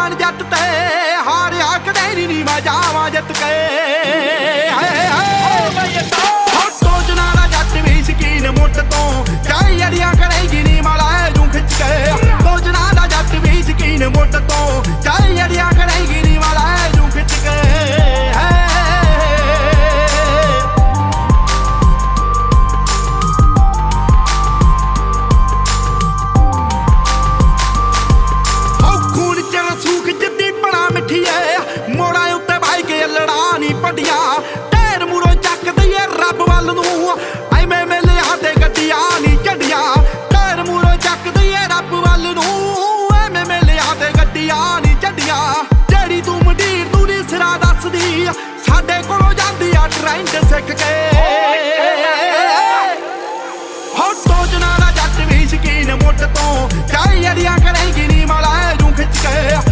ਜਾਣ ਜੱਟ ਤੇ ਹਾਰਿਆ ਕਦੇ ਨੀ ਮੈਂ ਜਾਵਾਂ ਜਿੱਤ ਕੇ ਸੋਚਣਾ ਦਾ ਜੱਟ ਵੀ ਸ਼ਕੀਨ ਮੁੱਠ ਤੋਂ ਚਾਹੀ ਅੜੀਆਂ ਕਰੇਗੀ ਨੀ ਮਾਲਾ ਜੂ ਖਿੱਚ ਕੇ ਸੋਚਣਾ ਦਾ ਜੱਟ ਵੀ ਸ਼ਕੀਨ ਮੁੱਠ ਤੋਂ ਚਾਹੀ ਅੜੀਆਂ ਕਰੇਗੀ ਨੀ ਮਾਲਾ ਜੂ ਖਿੱਚ ਕੇ ਮੋੜਾਂ ਉੱਤੇ ਬਾਈ ਕੇ ਲੜਾ ਨੀ ਪੱਡੀਆਂ ਟੈਰ ਮੂਰੋਂ ਚੱਕ ਦਈਏ ਰੱਬ ਵੱਲ ਨੂੰ ਐਵੇਂ ਮੇਲਿਆਂ ਤੇ ਗੱਡੀਆਂ ਨੀ ਝੰਡੀਆਂ ਟੈਰ ਮੂਰੋਂ ਚੱਕ ਦਈਏ ਰੱਬ ਵੱਲ ਨੂੰ ਐਵੇਂ ਮੇਲਿਆਂ ਤੇ ਗੱਡੀਆਂ ਨੀ ਝੰਡੀਆਂ ਜਿਹੜੀ ਤੂੰ ਮੰਡੀਰ ਤੂੰ ਨੀ ਸਿਰਾ ਦੱਸਦੀ ਸਾਡੇ ਕੋਲੋਂ ਜਾਂਦੀ ਆ ਟ੍ਰੈਂਡ ਸਿੱਖ ਕੇ ਹੋ ਸੋਚਣਾ ਦਾ ਜੱਟ ਵੀ ਸ਼ਕੀਨ ਮੁੱਠ ਤੋਂ ਚਾਹੀ ਅੜੀਆਂ ਕਰੇਗੀ ਨੀ ਮਾਲਾ ਜੂ ਖਿੱਚ ਕੇ